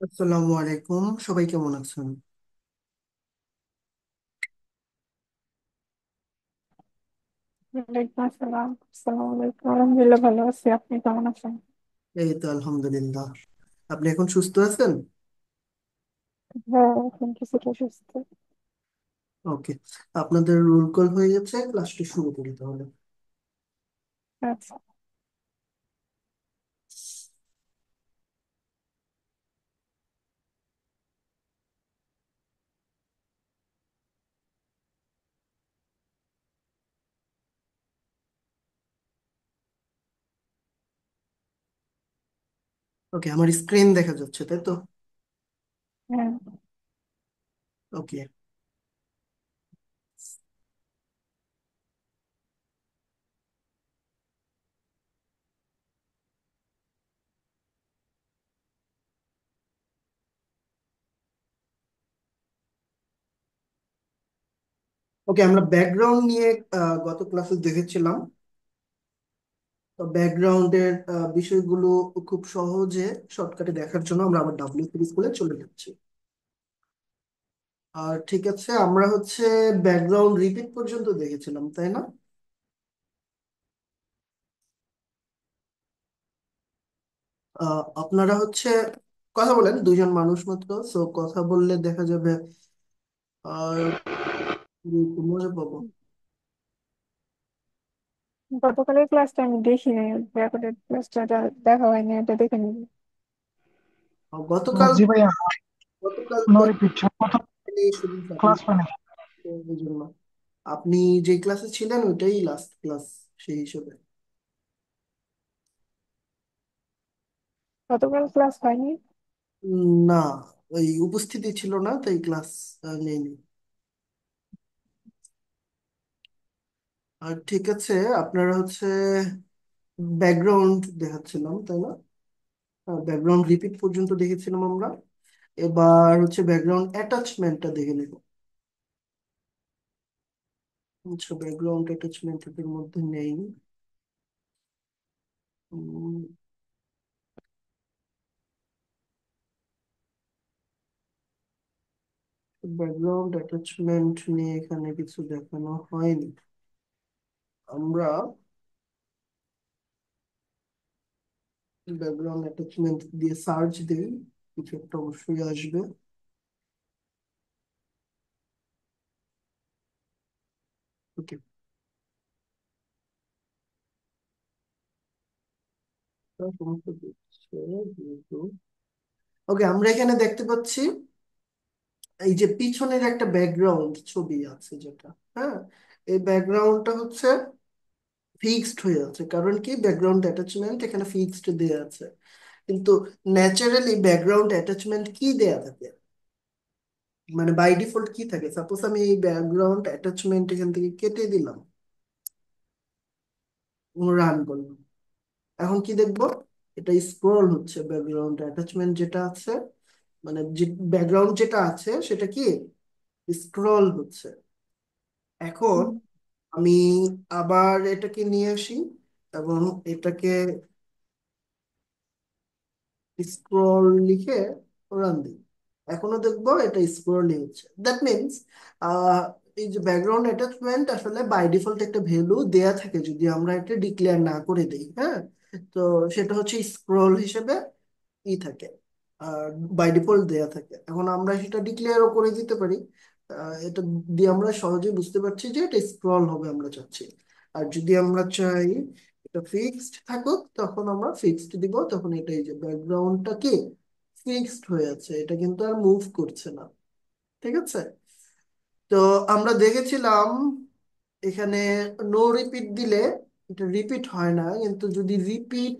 আসসালামু আলাইকুম, সবাই কেমন আছেন? ওয়ালাইকুম আসসালাম। আসসালামু আলাইকুম। আলহামদুলিল্লাহ, ভালো আছি। আপনি কেমন আছেন? এই তো আলহামদুলিল্লাহ। আপনি এখন সুস্থ আছেন? হ্যাঁ, এখন কিছুটা সুস্থ। ওকে। আপনাদের রোল কল হয়ে গেছে, ক্লাসটি শুরু করি তাহলে। আচ্ছা। ওকে, আমার স্ক্রিন দেখা যাচ্ছে, তাই তো? হ্যাঁ। ওকে। ওকে, আমরা ব্যাকগ্রাউন্ড নিয়ে গত ক্লাসে দেখেছিলাম। তো ব্যাকগ্রাউন্ডের বিষয়গুলো খুব সহজে শর্টকাটে দেখার জন্য আমরা আবার ডাব্লিউ3 স্কুলে চলে যাচ্ছি। আর ঠিক আছে, আমরা হচ্ছে ব্যাকগ্রাউন্ড রিপিট পর্যন্ত দেখেছিলাম, তাই না? আপনারা হচ্ছে কথা বলেন, দুইজন মানুষ মাত্র, সো কথা বললে দেখা যাবে আর একটু মজা পাবো। গতকালের ক্লাসটা আমি দেখিনি, রেকর্ডেড ক্লাসটা দেখা হয়নি, এটা দেখে নিবি। গতকাল জি ভাইয়া। গতকাল তো নো রিপিট প্রথম শুধু ক্লাস মানে। এই জন্য আপনি যে ক্লাসে ছিলেন ওইটাই লাস্ট ক্লাস সেই হিসেবে। গতকাল ক্লাস হয়নি। না, ওই উপস্থিতি ছিল না, তাই ক্লাস নেইনি। আর ঠিক আছে, আপনারা হচ্ছে ব্যাকগ্রাউন্ড দেখাচ্ছিলাম, তাই না? ব্যাকগ্রাউন্ড রিপিট পর্যন্ত দেখেছিলাম আমরা। এবার হচ্ছে ব্যাকগ্রাউন্ড অ্যাটাচমেন্টটা দেখে নেব। আচ্ছা, ব্যাকগ্রাউন্ড অ্যাটাচমেন্ট এর মধ্যে নেই। ব্যাকগ্রাউন্ড অ্যাটাচমেন্ট নিয়ে এখানে কিছু দেখানো হয়নি। আমরা ব্যাকগ্রাউন্ড অ্যাটাচমেন্ট দিয়ে সার্চ দিই, কিছু একটা অবশ্যই আসবে। ওকে, সমস্ত দিচ্ছে যেহেতু। ওকে, আমরা এখানে দেখতে পাচ্ছি এই যে পিছনের একটা ব্যাকগ্রাউন্ড ছবি আছে যেটা, হ্যাঁ, এই ব্যাকগ্রাউন্ডটা হচ্ছে ফিক্সড হয়ে আছে, কারণ কি ব্যাকগ্রাউন্ড অ্যাটাচমেন্ট এখানে ফিক্সড দেয়া আছে। কিন্তু ন্যাচারালি ব্যাকগ্রাউন্ড অ্যাটাচমেন্ট কি দেয়া থাকে, মানে বাই ডিফল্ট কি থাকে? সাপোজ আমি এই ব্যাকগ্রাউন্ড অ্যাটাচমেন্ট এখান থেকে কেটে দিলাম, রান করলাম, এখন কি দেখবো? এটা স্ক্রল হচ্ছে, ব্যাকগ্রাউন্ড অ্যাটাচমেন্ট যেটা আছে, মানে যে ব্যাকগ্রাউন্ড যেটা আছে সেটা কি স্ক্রল হচ্ছে। এখন হুম। আমি আবার এটাকে নিয়ে আসি এবং এটাকে স্ক্রল লিখে রান দিই, এখনো দেখবো এটা স্ক্রলই হচ্ছে। দ্যাট মিনস এই যে ব্যাকগ্রাউন্ড অ্যাটাচমেন্ট আসলে বাই ডিফল্ট একটা ভ্যালু দেয়া থাকে, যদি আমরা এটা ডিক্লেয়ার না করে দিই, হ্যাঁ। তো সেটা হচ্ছে স্ক্রল হিসেবে থাকে, আর বাই ডিফল্ট দেয়া থাকে। এখন আমরা সেটা ডিক্লেয়ারও করে দিতে পারি। এটা দিয়ে আমরা সহজেই বুঝতে পারছি যে এটা স্ক্রল হবে আমরা চাচ্ছি। আর যদি আমরা চাই এটা ফিক্সড থাকুক, তখন আমরা ফিক্সড দিব, তখন এটা এই যে ব্যাকগ্রাউন্ডটা কি ফিক্সড হয়ে আছে, এটা কিন্তু আর মুভ করছে না। ঠিক আছে। তো আমরা দেখেছিলাম এখানে নো রিপিট দিলে এটা রিপিট হয় না, কিন্তু যদি রিপিট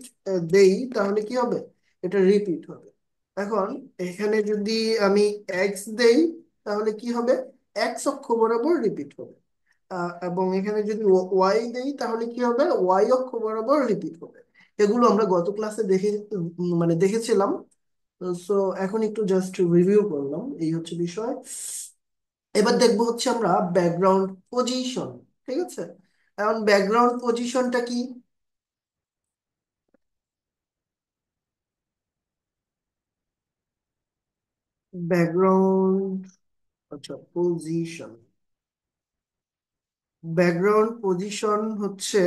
দেই তাহলে কি হবে? এটা রিপিট হবে। এখন এখানে যদি আমি এক্স দেই তাহলে কি হবে? এক্স অক্ষ বরাবর রিপিট হবে। এবং এখানে যদি ওয়াই দেই তাহলে কি হবে? ওয়াই অক্ষ বরাবর রিপিট হবে। এগুলো আমরা গত ক্লাসে মানে দেখেছিলাম। সো এখন একটু জাস্ট রিভিউ করলাম, এই হচ্ছে বিষয়। এবার দেখবো হচ্ছে আমরা ব্যাকগ্রাউন্ড পজিশন। ঠিক আছে, এখন ব্যাকগ্রাউন্ড পজিশনটা কি? ব্যাকগ্রাউন্ড, আচ্ছা পজিশন, ব্যাকগ্রাউন্ড পজিশন হচ্ছে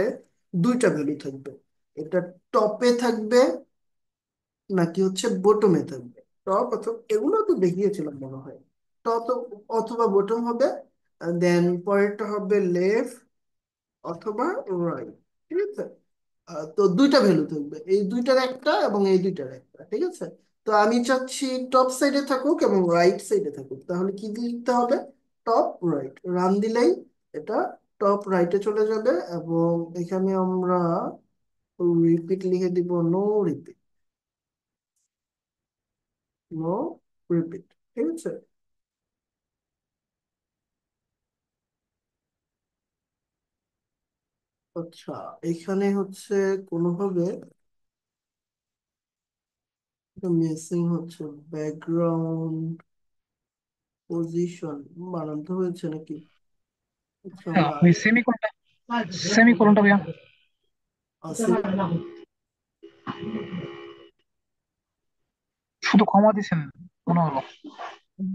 দুইটা ভ্যালু থাকবে। এটা টপে থাকবে নাকি হচ্ছে বোটমে থাকবে। টপ অথবা, এগুলো তো দেখিয়েছিলাম মনে হয়। টপ অথবা বোটম হবে, দেন পরেরটা হবে লেফট অথবা রাইট। ঠিক আছে। তো দুইটা ভ্যালু থাকবে, এই দুইটার একটা এবং এই দুইটার একটা। ঠিক আছে। তো আমি চাচ্ছি টপ সাইডে থাকুক এবং রাইট সাইডে থাকুক, তাহলে কি লিখতে হবে? Top right. রান দিলেই এটা টপ রাইটে চলে যাবে, এবং এখানে আমরা রিপিট লিখে দিব, নো রিপিট, নো রিপিট। ঠিক আছে। আচ্ছা, এখানে হচ্ছে কোনোভাবে মিসিং হচ্ছে, ব্যাকগ্রাউন্ড পজিশন বানাতে হয়েছে নাকি? আচ্ছা, আমরা ওই সেমিকোলনটা, সেমিকোলনটা ভাইয়া আসি। শুধু কমা দিছেন মনে হলো।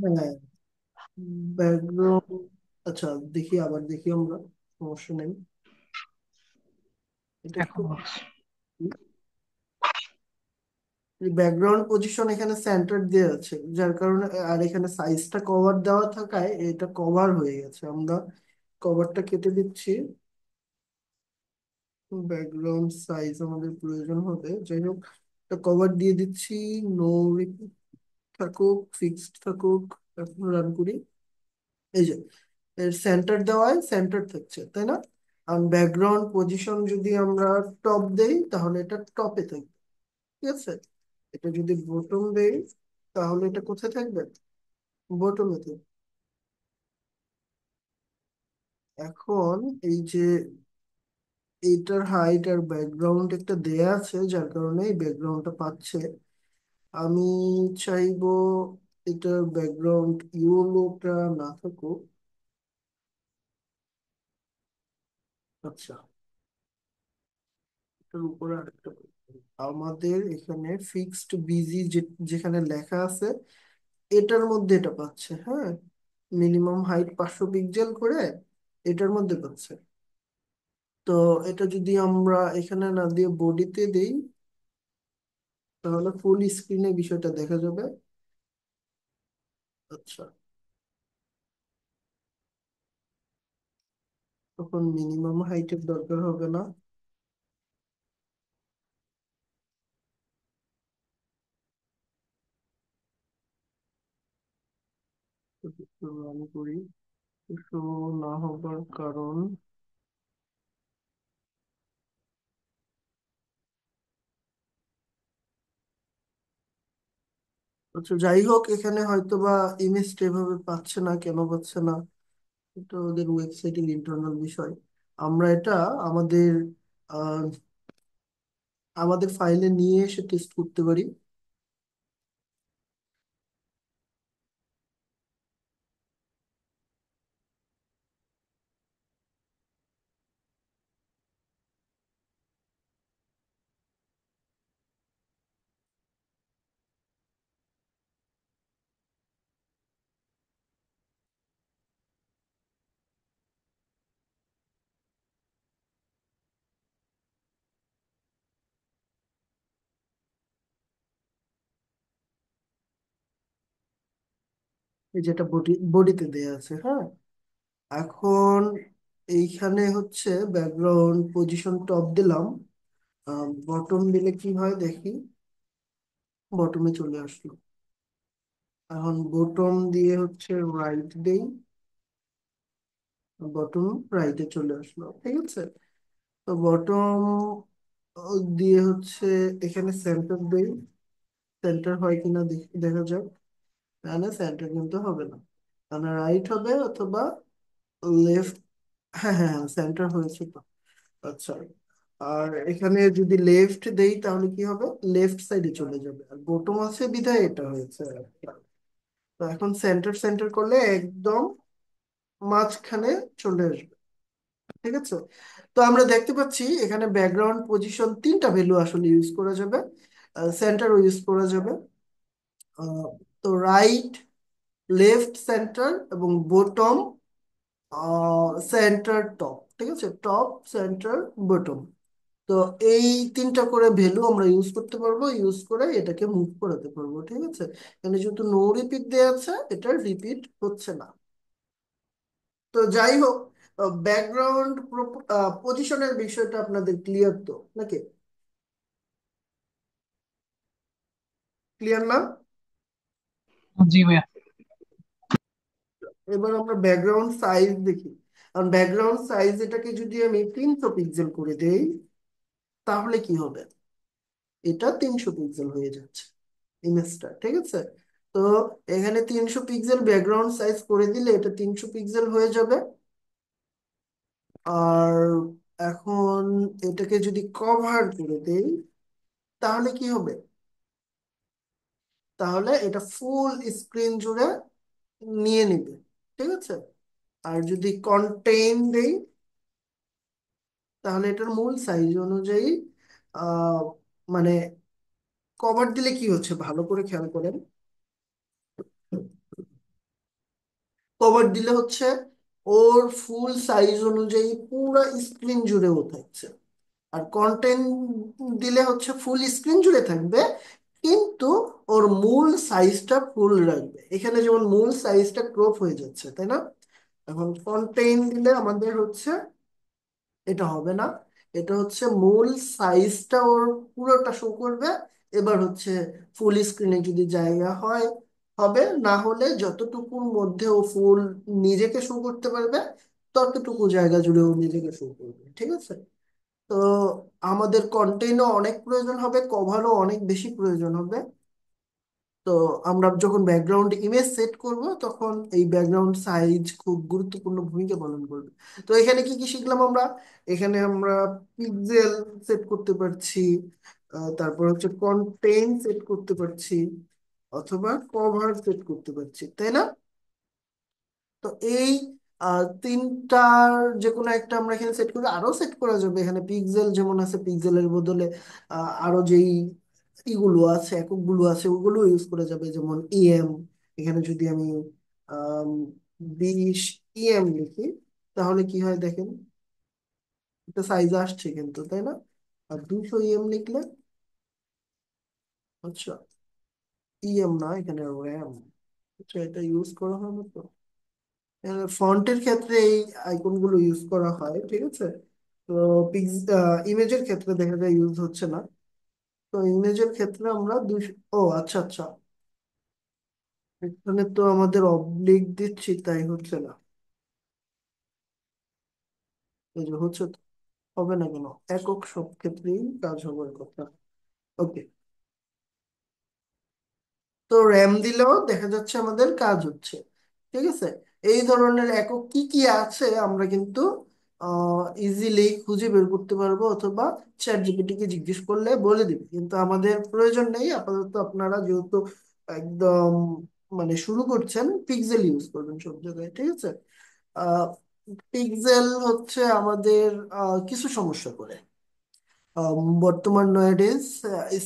হ্যাঁ, ব্যাকগ্রাউন্ড, আচ্ছা দেখি, আবার দেখি আমরা, সমস্যা নেই। এটা এখন একটু বলছি। ব্যাকগ্রাউন্ড পজিশন এখানে সেন্টার দিয়ে আছে, যার কারণে, আর এখানে সাইজটা কভার দেওয়া থাকায় এটা কভার হয়ে গেছে। আমরা কভারটা কেটে দিচ্ছি, ব্যাকগ্রাউন্ড সাইজ আমাদের প্রয়োজন হবে। যাই হোক, এটা কভার দিয়ে দিচ্ছি। নো রিপিট থাকুক, ফিক্সড থাকুক। এখন রান করি। এই যে এর সেন্টার দেওয়ায় সেন্টার থাকছে, তাই না? আর ব্যাকগ্রাউন্ড পজিশন যদি আমরা টপ দেই তাহলে এটা টপে থাকবে। ঠিক আছে। এটা যদি বটম দেই তাহলে এটা কোথায় থাকবে? বটমে থাকবে। এখন এই যে এইটার হাইট আর ব্যাকগ্রাউন্ড একটা দেয়া আছে, যার কারণে এই ব্যাকগ্রাউন্ডটা পাচ্ছে। আমি চাইবো এটার ব্যাকগ্রাউন্ড ইয়েলোটা না থাকুক। আচ্ছা, এটার উপরে আরেকটা আমাদের এখানে ফিক্সড বিজি যেখানে লেখা আছে এটার মধ্যে এটা পাচ্ছে। হ্যাঁ, মিনিমাম হাইট 500 পিক্সেল করে এটার মধ্যে পাচ্ছে। তো এটা যদি আমরা এখানে না দিয়ে বডিতে দেই তাহলে ফুল স্ক্রিনে বিষয়টা দেখা যাবে। আচ্ছা, তখন মিনিমাম হাইটের দরকার হবে না। আমি করি শো না হবার কারণ, আচ্ছা যাই হোক, এখানে হয়তো বা ইমেজটা এভাবে পাচ্ছে না, কেন পাচ্ছে না এটা ওদের ওয়েবসাইটের ইন্টারনাল বিষয়। আমরা এটা আমাদের আহ, আমাদের ফাইলে নিয়ে এসে টেস্ট করতে পারি। এই যেটা বডিতে দেয়া আছে। হ্যাঁ, এখন এইখানে হচ্ছে ব্যাকগ্রাউন্ড পজিশন টপ দিলাম, বটম দিলে কি হয় দেখি। বটমে চলে আসলো। এখন বটম দিয়ে হচ্ছে রাইট দেই, বটম রাইটে চলে আসলো। ঠিক আছে। তো বটম দিয়ে হচ্ছে এখানে সেন্টার দেই, সেন্টার হয় কিনা দেখা যাক। না না, সেন্টার কিন্তু হবে না, মানে রাইট হবে অথবা লেফট। হ্যাঁ হ্যাঁ, সেন্টার হয়েছে তো। আচ্ছা, আর এখানে যদি লেফট দেই তাহলে কি হবে? লেফট সাইডে চলে যাবে, আর বটম আছে বিধায় এটা হয়েছে। তো এখন সেন্টার সেন্টার করলে একদম মাঝখানে চলে আসবে। ঠিক আছে। তো আমরা দেখতে পাচ্ছি এখানে ব্যাকগ্রাউন্ড পজিশন তিনটা ভ্যালু আসলে ইউজ করা যাবে, সেন্টারও ইউজ করা যাবে। তো রাইট, লেফট, সেন্টার এবং বটম, সেন্টার, টপ। ঠিক আছে, টপ, সেন্টার, বটম। তো এই তিনটা করে ভ্যালু আমরা ইউজ করতে পারবো, ইউজ করে এটাকে মুভ করাতে পারবো। ঠিক আছে, এখানে যেহেতু নো রিপিট দেওয়া আছে, এটা রিপিট হচ্ছে না। তো যাই হোক, ব্যাকগ্রাউন্ড পজিশনের বিষয়টা আপনাদের ক্লিয়ার তো নাকি? ক্লিয়ার না? জি ভাইয়া। এবার আমরা ব্যাকগ্রাউন্ড সাইজ দেখি। কারণ ব্যাকগ্রাউন্ড সাইজ এটাকে যদি আমি 300 পিক্সেল করে দেই, তাহলে কি হবে? এটা 300 পিক্সেল হয়ে যাচ্ছে ইমেজটা। ঠিক আছে, তো এখানে 300 পিক্সেল ব্যাকগ্রাউন্ড সাইজ করে দিলে এটা 300 পিক্সেল হয়ে যাবে। আর এখন এটাকে যদি কভার করে দেই, তাহলে কি হবে? তাহলে এটা ফুল স্ক্রিন জুড়ে নিয়ে নিবে। ঠিক আছে, আর যদি কন্টেইন দেই, তাহলে এটার মূল সাইজ অনুযায়ী আহ মানে কভার দিলে কি হচ্ছে ভালো করে খেয়াল করেন। কভার দিলে হচ্ছে ওর ফুল সাইজ অনুযায়ী পুরো স্ক্রিন জুড়ে ও থাকছে। আর কন্টেন্ট দিলে হচ্ছে ফুল স্ক্রিন জুড়ে থাকবে, কিন্তু ওর মূল সাইজটা ফুল রাখবে। এখানে যেমন মূল সাইজটা ক্রপ হয়ে যাচ্ছে, তাই না? এখন কন্টেন্ট দিলে আমাদের হচ্ছে এটা হবে না। এটা হচ্ছে মূল সাইজটা ওর পুরোটা শো করবে। এবার হচ্ছে ফুল স্ক্রিনে যদি জায়গা হয় হবে, না হলে যতটুকুর মধ্যে ও ফুল নিজেকে শো করতে পারবে, ততটুকু জায়গা জুড়ে ও নিজেকে শো করবে। ঠিক আছে, তো আমাদের কন্টেন্টও অনেক প্রয়োজন হবে, কভারও অনেক বেশি প্রয়োজন হবে। তো আমরা যখন ব্যাকগ্রাউন্ড ইমেজ সেট করব, তখন এই ব্যাকগ্রাউন্ড সাইজ খুব গুরুত্বপূর্ণ ভূমিকা পালন করবে। তো এখানে কি কি শিখলাম আমরা? এখানে আমরা পিক্সেল সেট করতে পারছি, তারপর হচ্ছে কন্টেন্ট সেট করতে পারছি, অথবা কভার সেট করতে পারছি, তাই না? তো এই তিনটার যে কোনো একটা আমরা এখানে সেট করে আরো সেট করা যাবে। এখানে পিক্সেল যেমন আছে, পিক্সেলের বদলে আরো যেই ইগুলো আছে, এককগুলো আছে, ওগুলো ইউজ করা যাবে। যেমন ইএম, এখানে যদি আমি 20 ইএম লিখি, তাহলে কি হয় দেখেন, একটা সাইজ আসছে কিন্তু, তাই না? আর 200 ইএম লিখলে, আচ্ছা, ইএম না, এখানে র্যাম। আচ্ছা, এটা ইউজ করা হবে তো। ফন্টের ক্ষেত্রে এই আইকনগুলো ইউজ করা হয়। ঠিক আছে, তো ইমেজের ক্ষেত্রে দেখা যায় ইউজ হচ্ছে না। তো ইমেজের ক্ষেত্রে আমরা 200, ও আচ্ছা আচ্ছা, এখানে তো আমাদের অবলিক দিচ্ছি, তাই হচ্ছে না। এই যে হচ্ছে তো, হবে না কেন? একক সব ক্ষেত্রেই কাজ হবার কথা। ওকে, তো র্যাম দিলেও দেখা যাচ্ছে আমাদের কাজ হচ্ছে। ঠিক আছে, এই ধরনের একক কি কি আছে আমরা কিন্তু ইজিলি খুঁজে বের করতে পারবো, অথবা চ্যাট জিপিটি কে জিজ্ঞেস করলে বলে দিবে। কিন্তু আমাদের প্রয়োজন নেই আপাতত। আপনারা যেহেতু একদম মানে শুরু করছেন, পিক্সেল ইউজ করবেন সব জায়গায়। ঠিক আছে, পিক্সেল হচ্ছে আমাদের কিছু সমস্যা করে। বর্তমান nowadays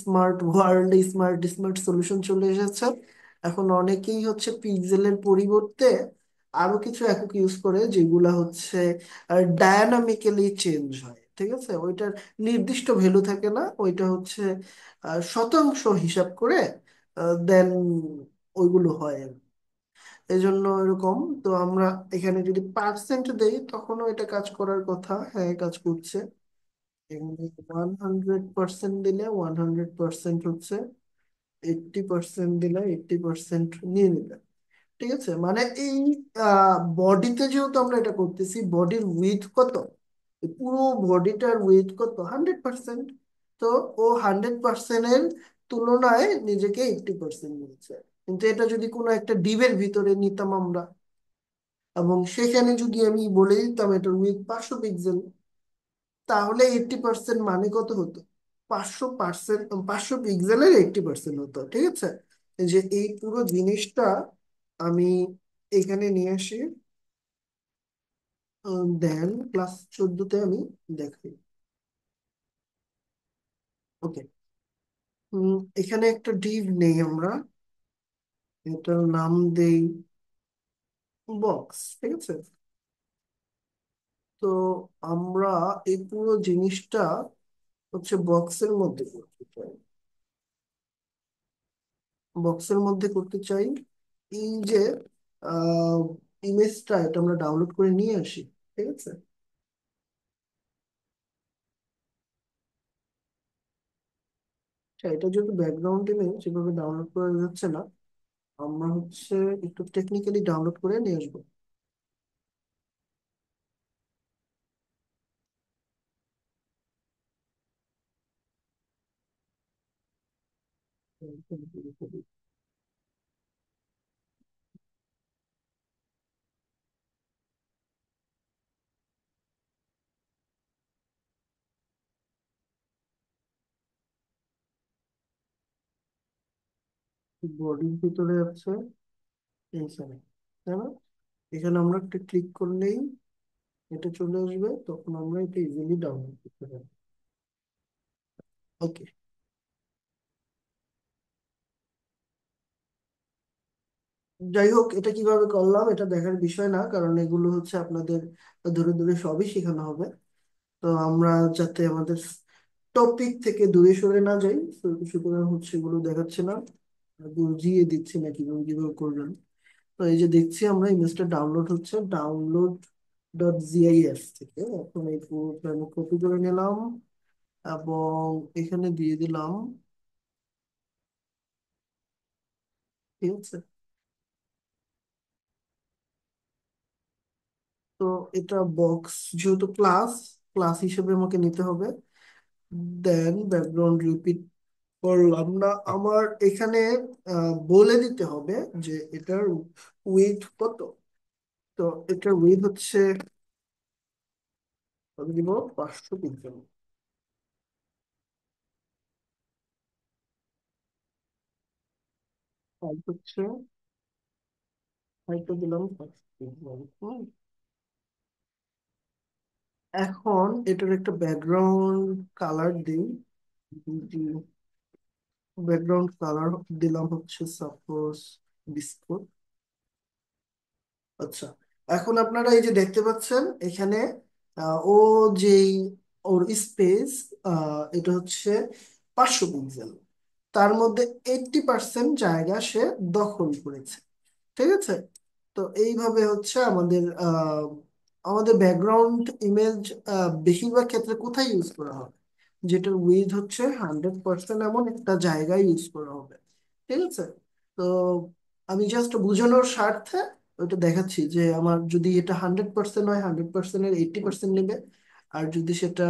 smart world, smart smart solution চলে এসেছে। এখন অনেকেই হচ্ছে পিক্সেলের পরিবর্তে আরো কিছু একক ইউজ করে, যেগুলা হচ্ছে ডায়নামিক্যালি চেঞ্জ হয়। ঠিক আছে, ওইটার নির্দিষ্ট ভ্যালু থাকে না, ওইটা হচ্ছে শতাংশ হিসাব করে দেন ওইগুলো হয়। এই জন্য এরকম। তো আমরা এখানে যদি পার্সেন্ট দেই, তখনও এটা কাজ করার কথা। হ্যাঁ, কাজ করছে। 100% দিলে 100% হচ্ছে, 80% দিলে 80% নিয়ে নিবে। ঠিক আছে, মানে এই বডিতে যেহেতু আমরা এটা করতেছি, বডির উইথ কত, এই পুরো বডিটার উইথ কত, 100%। তো ও 100%-এর তুলনায় নিজেকে 80% নিচ্ছে। কিন্তু এটা যদি কোনো একটা ডিবের ভিতরে নিতাম আমরা, এবং সেখানে যদি আমি বলে দিতাম এটার উইথ 500 পিক্সেল, তাহলে 80% মানে কত হতো? 500%, 500 পিক্সেলের 80% হতো। ঠিক আছে, এই যে এই পুরো জিনিসটা আমি এখানে নিয়ে আসি, দেন ক্লাস 14-তে আমি দেখাই। ওকে, এখানে একটা ডিভ নেই আমরা। এটার নাম দেই বক্স, ঠিক আছে। তো আমরা এই পুরো জিনিসটা হচ্ছে বক্সের মধ্যে করতে চাই। বক্সের মধ্যে করতে চাই। এই যে ইমেজটা, এটা আমরা ডাউনলোড করে নিয়ে আসি, ঠিক আছে। আচ্ছা, এটা যেহেতু ব্যাকগ্রাউন্ড ইমেজ সেভাবে ডাউনলোড করা যাচ্ছে না, আমরা হচ্ছে একটু টেকনিক্যালি ডাউনলোড করে নিয়ে আসবো। বডির ভিতরে আছে এইখানে, তাই না? এখানে আমরা একটা ক্লিক করলেই এটা চলে আসবে, তখন আমরা এটা ইজিলি ডাউনলোড করতে পারবো। ওকে। যাই হোক, এটা কিভাবে করলাম এটা দেখার বিষয় না, কারণ এগুলো হচ্ছে আপনাদের ধরে ধরে সবই শেখানো হবে। তো আমরা যাতে আমাদের টপিক থেকে দূরে সরে না যাই, তো সুতরাং হচ্ছে এগুলো দেখাচ্ছে না, বুঝিয়ে দিচ্ছি না কিভাবে কিভাবে করবেন। তো এই যে দেখছি আমরা ইমেজটা ডাউনলোড হচ্ছে, download.gif থেকে। এখন এই পুরোটা আমি কপি করে নিলাম এবং এখানে দিয়ে দিলাম, ঠিক আছে। তো এটা বক্স, যেহেতু ক্লাস, ক্লাস হিসেবে আমাকে নিতে হবে। দেন ব্যাকগ্রাউন্ড রিপিট করলাম না, আমার এখানে বলে দিতে হবে যে এটার উইথ কত। তো এটার উইথ হচ্ছে কত দিব, 500 পিক্সেল। হাইট হচ্ছে, হাইটটা দিলাম 500 পিক্সেল। এখন এটার একটা ব্যাকগ্রাউন্ড কালার দিই। ব্যাকগ্রাউন্ড কালার দিলাম হচ্ছে সাপোজ বিস্কুট। আচ্ছা, এখন আপনারা এই যে দেখতে পাচ্ছেন এখানে ও যেই ওর স্পেস, এটা হচ্ছে 500 পিক্সেল। তার মধ্যে 80% জায়গা সে দখল করেছে, ঠিক আছে। তো এইভাবে হচ্ছে আমাদের আমাদের ব্যাকগ্রাউন্ড ইমেজ বেশিরভাগ ক্ষেত্রে কোথায় ইউজ করা হবে, যেটার উইথ হচ্ছে 100% এমন একটা জায়গায় ইউজ করা হবে, ঠিক আছে। তো আমি জাস্ট বোঝানোর স্বার্থে ওইটা দেখাচ্ছি যে আমার যদি এটা 100% হয়, 100%-এর 80% নেবে। আর যদি সেটা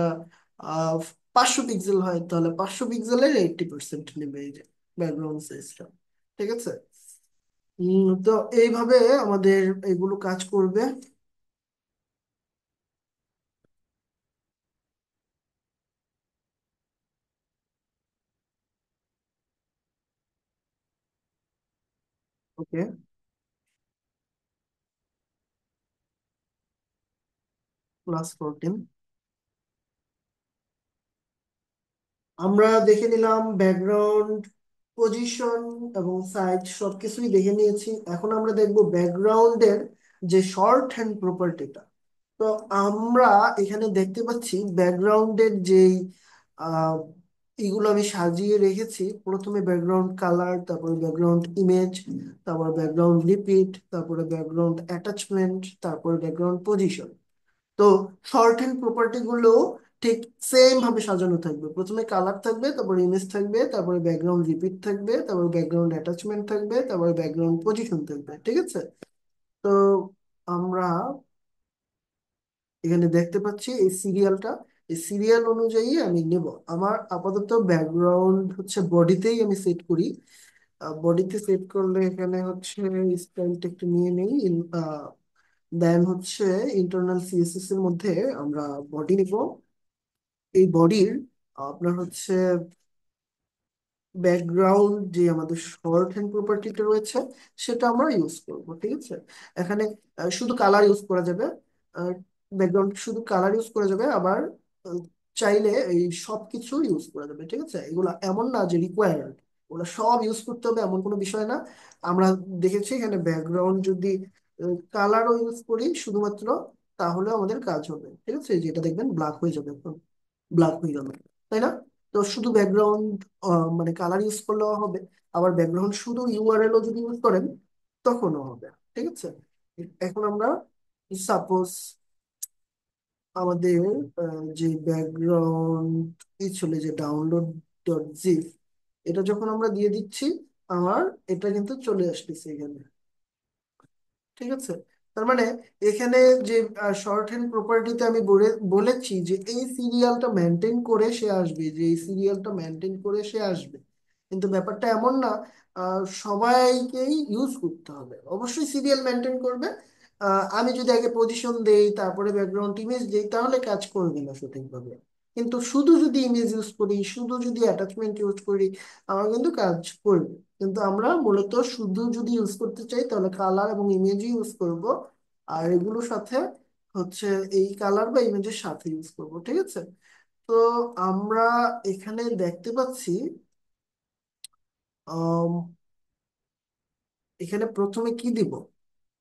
500 পিক্সেল হয়, তাহলে 500 পিক্সেলের 80% নেবে এই যে ব্যাকগ্রাউন্ড সাইজটা, ঠিক আছে। তো এইভাবে আমাদের এগুলো কাজ করবে। ওকে, +14। আমরা দেখে নিলাম ব্যাকগ্রাউন্ড, পজিশন এবং সাইজ সবকিছুই দেখে নিয়েছি। এখন আমরা দেখব ব্যাকগ্রাউন্ডের যে শর্ট হ্যান্ড প্রপার্টিটা। তো আমরা এখানে দেখতে পাচ্ছি ব্যাকগ্রাউন্ডের যেই আহ এগুলো আমি সাজিয়ে রেখেছি, প্রথমে ব্যাকগ্রাউন্ড কালার, তারপরে ব্যাকগ্রাউন্ড ইমেজ, তারপর ব্যাকগ্রাউন্ড রিপিট, তারপরে ব্যাকগ্রাউন্ড অ্যাটাচমেন্ট, তারপরে ব্যাকগ্রাউন্ড পজিশন। তো শর্ট হ্যান্ড প্রপার্টি গুলো ঠিক সেম ভাবে সাজানো থাকবে, প্রথমে কালার থাকবে, তারপর ইমেজ থাকবে, তারপরে ব্যাকগ্রাউন্ড রিপিট থাকবে, তারপর ব্যাকগ্রাউন্ড অ্যাটাচমেন্ট থাকবে, তারপরে ব্যাকগ্রাউন্ড পজিশন থাকবে, ঠিক আছে। তো আমরা এখানে দেখতে পাচ্ছি এই সিরিয়ালটা, এই সিরিয়াল অনুযায়ী আমি নেব। আমার আপাতত ব্যাকগ্রাউন্ড হচ্ছে বডিতেই আমি সেট করি। বডিতে সেট করলে এখানে হচ্ছে স্টাইলটা একটু নিয়ে নেই। দেন হচ্ছে ইন্টারনাল সিএসএস এর মধ্যে আমরা বডি নিব। এই বডির আপনার হচ্ছে ব্যাকগ্রাউন্ড যে আমাদের শর্ট হ্যান্ড প্রপার্টিটা রয়েছে সেটা আমরা ইউজ করব, ঠিক আছে। এখানে শুধু কালার ইউজ করা যাবে, ব্যাকগ্রাউন্ড শুধু কালার ইউজ করা যাবে, আবার আহ, চাইলে এই সব কিছু ইউজ করা যাবে, ঠিক আছে। এগুলো এমন না যে রিকোয়ার্ড, ওরা সব ইউজ করতে হবে এমন কোনো বিষয় না। আমরা দেখেছি এখানে ব্যাকগ্রাউন্ড যদি কালারও ইউজ করি শুধুমাত্র, তাহলে আমাদের কাজ হবে। ঠিক আছে, যেটা দেখবেন ব্ল্যাক হয়ে যাবে এখন, ব্ল্যাক হয়ে গেল, তাই না? তো শুধু ব্যাকগ্রাউন্ড মানে কালার ইউজ করলেও হবে, আবার ব্যাকগ্রাউন্ড শুধু ইউআরএলও যদি ইউজ করেন তখনও হবে। ঠিক আছে, এখন আমরা সাপোজ আমাদের যে ব্যাকগ্রাউন্ড ই ছিল যে ডাউনলোড ডট জিপ, এটা যখন আমরা দিয়ে দিচ্ছি, আমার এটা কিন্তু চলে আসতেছে এখানে। ঠিক আছে, তার মানে এখানে যে শর্ট হ্যান্ড প্রপার্টিতে আমি বলেছি যে এই সিরিয়ালটা মেনটেন করে সে আসবে, যে এই সিরিয়ালটা মেনটেন করে সে আসবে, কিন্তু ব্যাপারটা এমন না সবাইকেই ইউজ করতে হবে। অবশ্যই সিরিয়াল মেনটেন করবে। আমি যদি আগে পজিশন দেই তারপরে ব্যাকগ্রাউন্ড ইমেজ দেই তাহলে কাজ করবে না সঠিকভাবে। কিন্তু শুধু যদি ইমেজ ইউজ করি, শুধু যদি অ্যাটাচমেন্ট ইউজ করি, আমার কিন্তু কাজ করবে। কিন্তু আমরা মূলত শুধু যদি ইউজ করতে চাই তাহলে কালার এবং ইমেজই ইউজ করব, আর এগুলোর সাথে হচ্ছে এই কালার বা ইমেজের সাথে ইউজ করব। ঠিক আছে, তো আমরা এখানে দেখতে পাচ্ছি আম, এখানে প্রথমে কি দিব?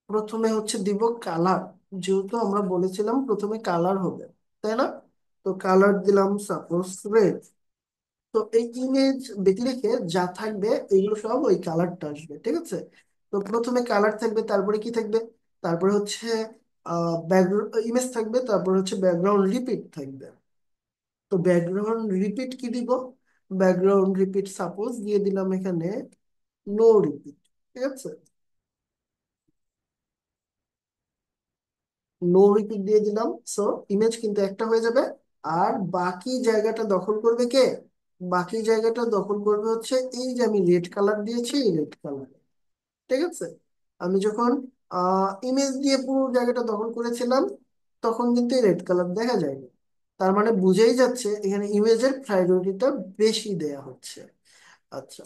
প্রথমে হচ্ছে দিব কালার, যেহেতু আমরা বলেছিলাম প্রথমে কালার হবে, তাই না? তো কালার দিলাম সাপোজ রেড। তো এই ইমেজ ব্যতি রেখে যা থাকবে এগুলো সব ওই কালারটা আসবে। ঠিক আছে, তো প্রথমে কালার থাকবে, তারপরে কি থাকবে? তারপরে হচ্ছে ব্যাকগ্রাউন্ড ইমেজ থাকবে, তারপরে হচ্ছে ব্যাকগ্রাউন্ড রিপিট থাকবে। তো ব্যাকগ্রাউন্ড রিপিট কি দিব? ব্যাকগ্রাউন্ড রিপিট সাপোজ দিয়ে দিলাম এখানে নো রিপিট। ঠিক আছে, নো রিপিট দিয়ে দিলাম। সো ইমেজ কিন্তু একটা হয়ে যাবে, আর বাকি জায়গাটা দখল করবে কে? বাকি জায়গাটা দখল করবে হচ্ছে এই যে আমি রেড কালার দিয়েছি, এই রেড কালার। ঠিক আছে, আমি যখন ইমেজ দিয়ে পুরো জায়গাটা দখল করেছিলাম তখন কিন্তু এই রেড কালার দেখা যায়নি। তার মানে বুঝেই যাচ্ছে এখানে ইমেজের প্রায়োরিটিটা বেশি দেয়া হচ্ছে। আচ্ছা,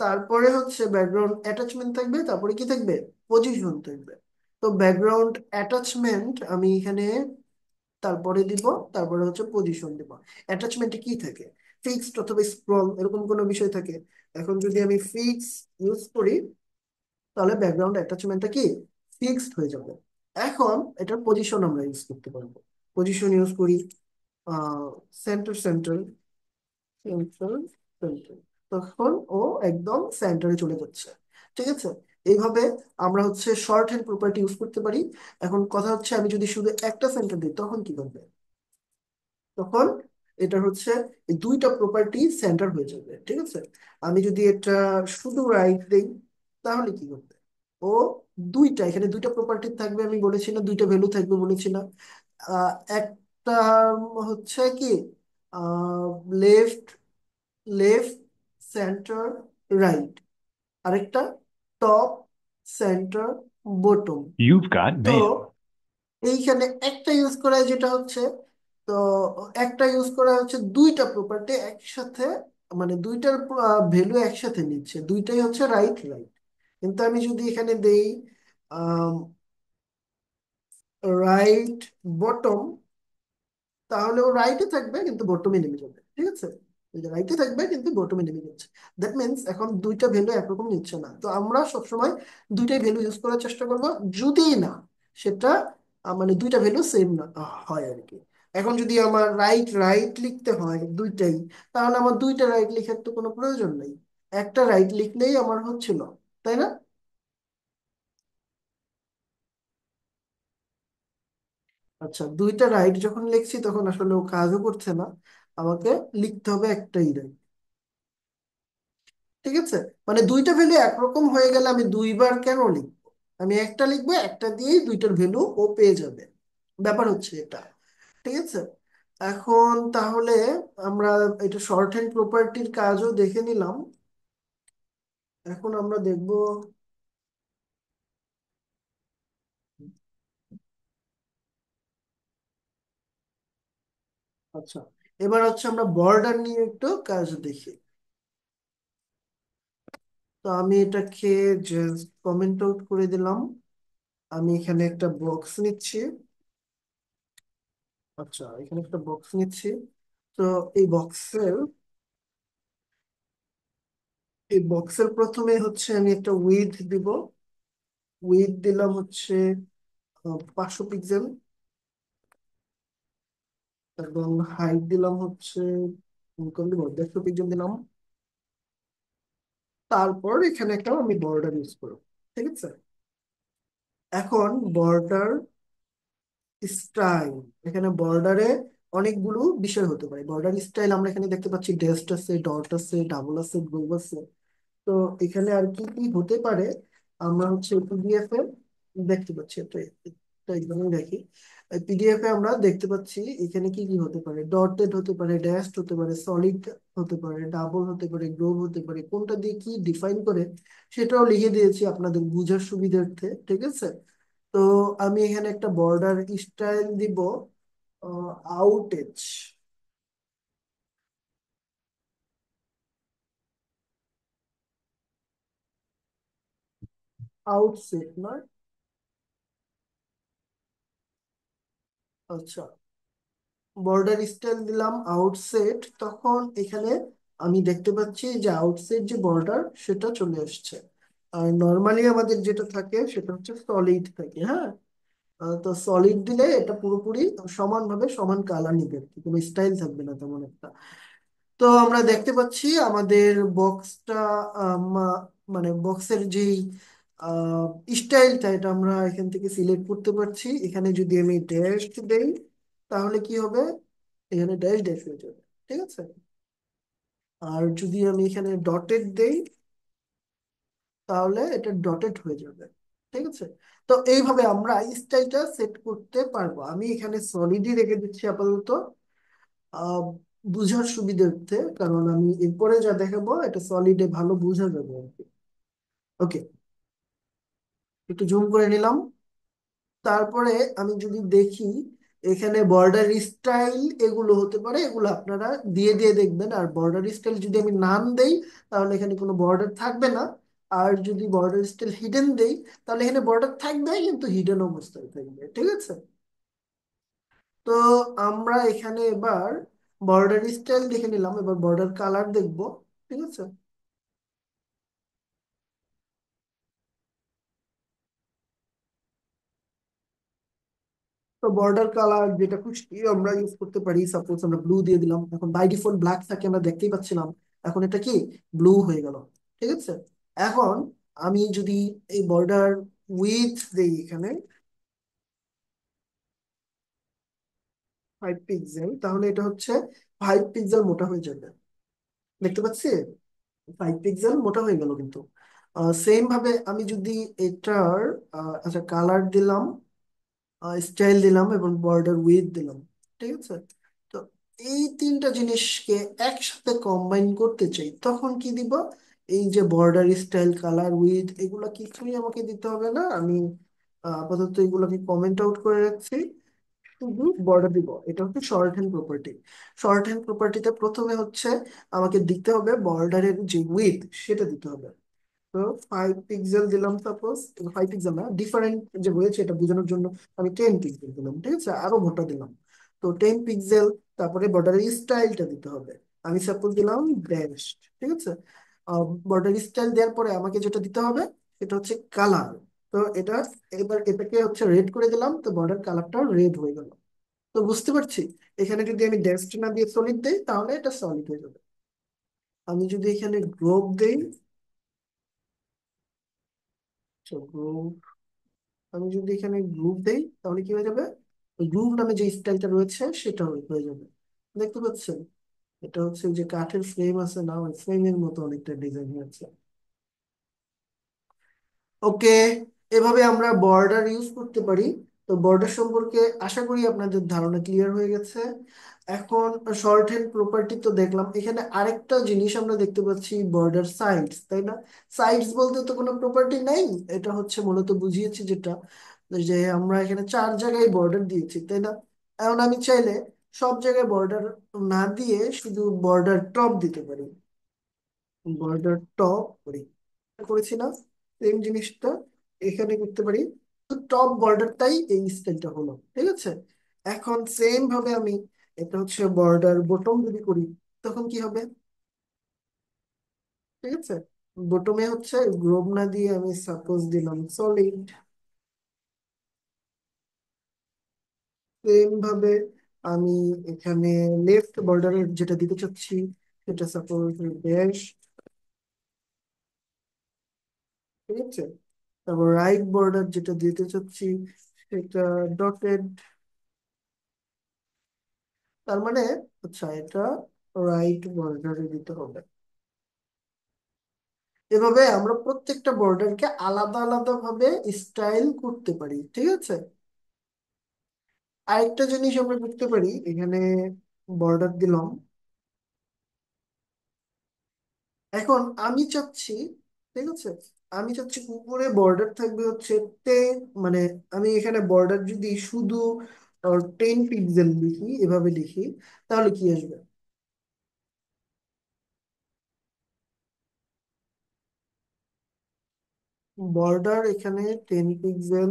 তারপরে হচ্ছে ব্যাকগ্রাউন্ড অ্যাটাচমেন্ট থাকবে, তারপরে কি থাকবে? পজিশন থাকবে। তো ব্যাকগ্রাউন্ড অ্যাটাচমেন্ট আমি এখানে তারপরে দিব, তারপরে হচ্ছে পজিশন দিব। অ্যাটাচমেন্টে কি থাকে? ফিক্সড অথবা স্ক্রল এরকম কোনো বিষয় থাকে। এখন যদি আমি ফিক্স ইউজ করি তাহলে ব্যাকগ্রাউন্ড অ্যাটাচমেন্টটা কি ফিক্সড হয়ে যাবে। এখন এটার পজিশন আমরা ইউজ করতে পারবো। পজিশন ইউজ করি সেন্টার সেন্টার সেন্টার সেন্টার, তখন ও একদম সেন্টারে চলে যাচ্ছে। ঠিক আছে, এইভাবে আমরা হচ্ছে শর্ট হ্যান্ড প্রপার্টি ইউজ করতে পারি। এখন কথা হচ্ছে আমি যদি শুধু একটা সেন্টার দিই তখন কি করবে? তখন এটা হচ্ছে এই দুইটা প্রপার্টি সেন্টার হয়ে যাবে। ঠিক আছে, আমি যদি এটা শুধু রাইট দিই তাহলে কি করবে? ও দুইটা, এখানে দুইটা প্রপার্টি থাকবে, আমি বলেছি না দুইটা ভ্যালু থাকবে বলেছি না? একটা হচ্ছে কি লেফট, লেফট সেন্টার রাইট, আরেকটা top centre bottom. You've got তো mail. এইখানে একটা ইউজ করা হয় যেটা হচ্ছে, তো একটা ইউজ করা হচ্ছে দুইটা প্রপার্টি একসাথে, মানে দুইটার ভ্যালু একসাথে নিচ্ছে, দুইটাই হচ্ছে রাইট রাইট। কিন্তু আমি যদি এখানে দেই রাইট বটম, তাহলে ও রাইটে থাকবে কিন্তু বটমে নেমে যাবে। ঠিক আছে, রাইটে থাকবে কিন্তু বটমে নেমে যাচ্ছে। দ্যাট মিনস এখন দুইটা ভ্যালু একরকম নিচ্ছে না। তো আমরা সবসময় দুইটাই ভ্যালু ইউজ করার চেষ্টা করব, যদি না সেটা মানে দুইটা ভ্যালু সেম না হয় আর কি। এখন যদি আমার রাইট রাইট লিখতে হয় দুইটাই, তাহলে আমার দুইটা রাইট লেখার তো কোনো প্রয়োজন নেই, একটা রাইট লিখলেই আমার হচ্ছিল, তাই না? আচ্ছা, দুইটা রাইট যখন লিখছি তখন আসলে ও কাজও করছে না, আমাকে লিখতে হবে একটাই রাইট। ঠিক আছে, মানে দুইটা ভ্যালু একরকম হয়ে গেলে আমি দুইবার কেন লিখবো? আমি একটা লিখবো, একটা দিয়েই দুইটার ভ্যালু ও পেয়ে যাবে। ব্যাপার হচ্ছে এটা। ঠিক আছে, এখন তাহলে আমরা এটা শর্ট হ্যান্ড প্রপার্টির কাজও দেখে নিলাম। এখন আমরা দেখব, আচ্ছা এবার হচ্ছে আমরা বর্ডার নিয়ে একটু কাজ দেখি। তো আমি এটাকে জাস্ট কমেন্ট আউট করে দিলাম। আমি এখানে একটা বক্স নিচ্ছি। আচ্ছা, এখানে একটা বক্স নিচ্ছি। তো এই বক্সের এই বক্সের প্রথমে হচ্ছে আমি একটা উইডথ দিব। উইডথ দিলাম হচ্ছে 500 পিক্সেল, এবং হাইট দিলাম হচ্ছে কত দিব, 150 পিক্সেল দিলাম। তারপর এখানে একটা আমি বর্ডার ইউজ করব। ঠিক আছে, এখন বর্ডার স্টাইল, এখানে বর্ডারে অনেকগুলো বিষয় হতে পারে। বর্ডার স্টাইল আমরা এখানে দেখতে পাচ্ছি ড্যাশ আছে, ডট আছে, ডাবল আছে, গ্রুভ আছে। তো এখানে আর কি কি হতে পারে আমরা হচ্ছে পিডিএফ এ দেখতে পাচ্ছি। এটা একদমই দেখি। পিডিএফ এ আমরা দেখতে পাচ্ছি এখানে কি কি হতে পারে। ডটেড হতে পারে, ড্যাশড হতে পারে, সলিড হতে পারে, ডাবল হতে পারে, গ্লোব হতে পারে। কোনটা দিয়ে কি ডিফাইন করে সেটাও লিখে দিয়েছি আপনাদের বুঝার সুবিধার্থে। ঠিক আছে, তো আমি এখানে একটা বর্ডার স্টাইল দিব আউটেজ, আউটসেট নয়। আচ্ছা, বর্ডার স্টাইল দিলাম আউটসেট, তখন এখানে আমি দেখতে পাচ্ছি যে আউটসেট যে বর্ডার সেটা চলে আসছে। আর নর্মালি আমাদের যেটা থাকে সেটা হচ্ছে সলিড থাকে। হ্যাঁ, তো সলিড দিলে এটা পুরোপুরি সমানভাবে সমান কালার নিবে আর কি, কোনো স্টাইল থাকবে না তেমন একটা। তো আমরা দেখতে পাচ্ছি আমাদের বক্সটা, মানে বক্সের যেই স্টাইলটা এটা আমরা এখান থেকে সিলেক্ট করতে পারছি। এখানে যদি আমি ড্যাশ দেই তাহলে কি হবে, এখানে ড্যাশ ড্যাশ হয়ে যাবে। ঠিক আছে, আর যদি আমি এখানে ডটেড দেই তাহলে এটা ডটেড হয়ে যাবে। ঠিক আছে, তো এইভাবে আমরা স্টাইলটা সেট করতে পারবো। আমি এখানে সলিডই রেখে দিচ্ছি আপাতত আহ বুঝার সুবিধার্থে, কারণ আমি এরপরে যা দেখাবো এটা সলিডে ভালো বোঝা যাবে আর কি। ওকে, একটু জুম করে নিলাম। তারপরে আমি যদি দেখি এখানে বর্ডার স্টাইল এগুলো হতে পারে, এগুলো আপনারা দিয়ে দিয়ে দেখবেন। আর বর্ডার স্টাইল যদি আমি নাম দেই তাহলে এখানে কোনো বর্ডার থাকবে না। আর যদি বর্ডার স্টাইল হিডেন দেই তাহলে এখানে বর্ডার থাকবে কিন্তু হিডেন অবস্থায় থাকবে। ঠিক আছে, তো আমরা এখানে এবার বর্ডার স্টাইল দেখে নিলাম, এবার বর্ডার কালার দেখবো। ঠিক আছে, তো বর্ডার কালার যেটা খুশি আমরা ইউজ করতে পারি। সাপোজ আমরা ব্লু দিয়ে দিলাম, এখন বাই ডিফল্ট ব্ল্যাক থাকে আমরা দেখতেই পাচ্ছিলাম, এখন এটা কি ব্লু হয়ে গেল। ঠিক আছে, এখন আমি যদি এই বর্ডার উইথ দেই এখানে 5 পিক্সেল, তাহলে এটা হচ্ছে 5 পিক্সেল মোটা হয়ে যাবে। দেখতে পাচ্ছি 5 পিক্সেল মোটা হয়ে গেল কিন্তু। সেম ভাবে আমি যদি এটার আচ্ছা কালার দিলাম, স্টাইল দিলাম এবং বর্ডার উইথ দিলাম। ঠিক আছে, তো এই তিনটা জিনিসকে একসাথে কম্বাইন করতে চাই তখন কি দিব, এই যে বর্ডার স্টাইল কালার উইথ এগুলা কিছুই আমাকে দিতে হবে না। আমি আপাতত এগুলোকে কমেন্ট আউট করে রাখছি, শুধু বর্ডার দিব। এটা হচ্ছে short hand property. Short hand প্রপার্টিতে প্রথমে হচ্ছে আমাকে দিতে হবে বর্ডারের যে উইথ সেটা দিতে হবে। তো 5 পিক্সেল দিলাম সাপোজ, 5 পিক্সেল না, ডিফারেন্ট যে হয়েছে এটা বোঝানোর জন্য আমি 10 পিক্সেল দিলাম। ঠিক আছে, আরো মোটা দিলাম। তো 10 পিক্সেল, তারপরে বর্ডারের স্টাইলটা দিতে হবে। আমি সাপোজ দিলাম ড্যাশ। ঠিক আছে, বর্ডার স্টাইল দেওয়ার পরে আমাকে যেটা দিতে হবে সেটা হচ্ছে কালার। তো এটা এবার এটাকে হচ্ছে রেড করে দিলাম, তো বর্ডার কালারটা রেড হয়ে গেল। তো বুঝতে পারছি এখানে যদি আমি ড্যাশ না দিয়ে সলিড দেই তাহলে এটা সলিড হয়ে যাবে। আমি যদি এখানে গ্রোপ দেই, গ্রোপ, আমি যদি এখানে গ্রুপ দেই তাহলে কি হয়ে যাবে, গ্রুপ নামে যে স্টাইলটা রয়েছে সেটা হয়ে যাবে। দেখতে পাচ্ছেন এটা হচ্ছে যে কাঠের ফ্রেম আছে না, ওই ফ্রেমের মতো অনেকটা ডিজাইন হয়েছে। ওকে, এভাবে আমরা বর্ডার ইউজ করতে পারি। তো বর্ডার সম্পর্কে আশা করি আপনাদের ধারণা ক্লিয়ার হয়ে গেছে। এখন শর্ট হ্যান্ড প্রপার্টি তো দেখলাম, এখানে আরেকটা জিনিস আমরা দেখতে পাচ্ছি বর্ডার সাইডস, তাই না? সাইডস বলতে তো কোনো প্রপার্টি নাই, এটা হচ্ছে মূলত বুঝিয়েছি যেটা, যে আমরা এখানে 4 জায়গায় বর্ডার দিয়েছি, তাই না? এখন আমি চাইলে সব জায়গায় বর্ডার না দিয়ে শুধু বর্ডার টপ দিতে পারি। বর্ডার টপ করি, করেছি না সেম জিনিসটা এখানে করতে পারি। তো টপ বর্ডারটাই এই স্টাইলটা হলো। ঠিক আছে, এখন সেম ভাবে আমি এটা হচ্ছে বর্ডার বটম যদি করি তখন কি হবে? ঠিক আছে, বটমে হচ্ছে গ্লোব না দিয়ে আমি সাপোজ দিলাম সলিড। সেম ভাবে আমি এখানে লেফট বর্ডারের যেটা দিতে চাচ্ছি সেটা সাপোজ ড্যাশ, ঠিক আছে। তারপর রাইট বর্ডার যেটা দিতে চাচ্ছি সেটা ডটেড। তার মানে আচ্ছা, এটা রাইট বর্ডারে দিতে হবে। এভাবে আমরা প্রত্যেকটা বর্ডারকে আলাদা আলাদা ভাবে স্টাইল করতে পারি, ঠিক আছে। আরেকটা জিনিস আমরা করতে পারি, এখানে বর্ডার দিলাম। এখন আমি চাচ্ছি, ঠিক আছে, আমি চাচ্ছি উপরে বর্ডার থাকবে হচ্ছে 10, মানে আমি এখানে বর্ডার যদি শুধু 10 পিক্সেল লিখি, এভাবে লিখি, তাহলে কি আসবে? বর্ডার এখানে 10 পিক্সেল,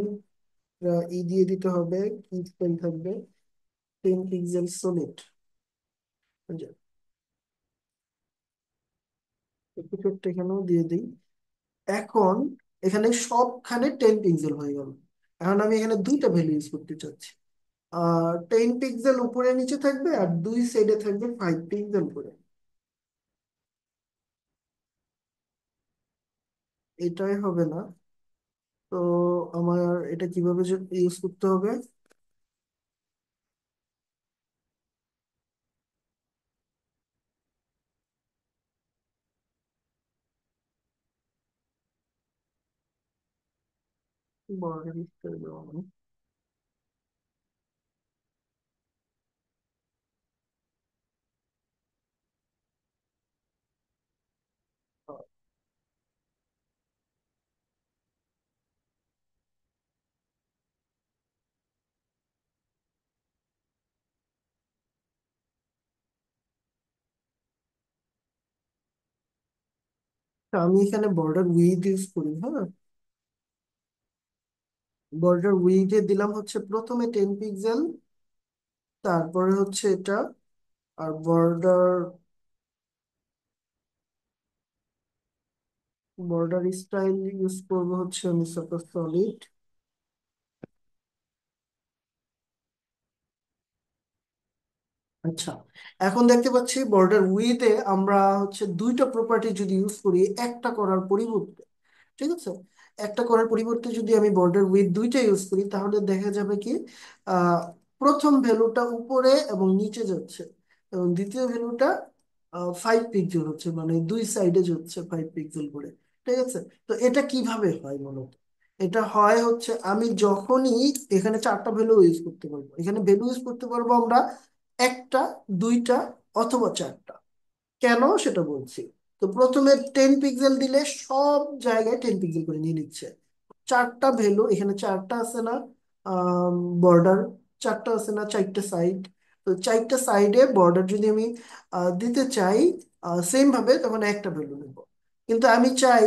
ই দিয়ে দিতে হবে, কি স্টাইল থাকবে, 10 পিক্সেল সলিড। একটু ছোট্ট এখানেও দিয়ে দিই। এখন এখানে সবখানে 10 পিক্সেল হয়ে গেল। এখন আমি এখানে দুইটা ভ্যালু ইউজ করতে চাচ্ছি। 10 পিক্সেল উপরে নিচে থাকবে আর দুই সাইডে থাকবে 5 পিক্সেল করে। এটাই হবে না। তো আমার এটা কিভাবে ইউজ করতে হবে? Border style. আমি এখানে বর্ডার উইথ ইউজ করি, হ্যাঁ। বর্ডার উইথে দিলাম হচ্ছে প্রথমে 10 পিক্সেল, তারপরে হচ্ছে এটা। আর বর্ডার বর্ডার স্টাইল ইউজ করবো হচ্ছে আমি সাপোজ সলিড। আচ্ছা, এখন দেখতে পাচ্ছি বর্ডার উইথে আমরা হচ্ছে দুইটা প্রপার্টি যদি ইউজ করি একটা করার পরিবর্তে, ঠিক আছে, একটা করার পরিবর্তে যদি আমি বর্ডার উইথ দুইটা ইউজ করি, তাহলে দেখা যাবে কি আহ, প্রথম ভ্যালুটা উপরে এবং নিচে যাচ্ছে, এবং দ্বিতীয় ভ্যালুটা 5 পিক্সেল হচ্ছে, মানে দুই সাইডে যাচ্ছে 5 পিক্সেল করে, ঠিক আছে। তো এটা কিভাবে হয় মূলত? এটা হয় হচ্ছে আমি যখনই এখানে চারটা ভ্যালু ইউজ করতে পারবো, এখানে ভ্যালু ইউজ করতে পারবো আমরা একটা, দুইটা, অথবা চারটা। কেন সেটা বলছি। তো প্রথমে 10 পিক্সেল দিলে সব জায়গায় 10 পিক্সেল করে নিয়ে নিচ্ছে। চারটা ভ্যালু, এখানে চারটা আছে না বর্ডার, চারটা আছে না, চারটা সাইড। তো চারটা সাইডে বর্ডার যদি আমি দিতে চাই সেম ভাবে, তখন একটা ভ্যালু নেব। কিন্তু আমি চাই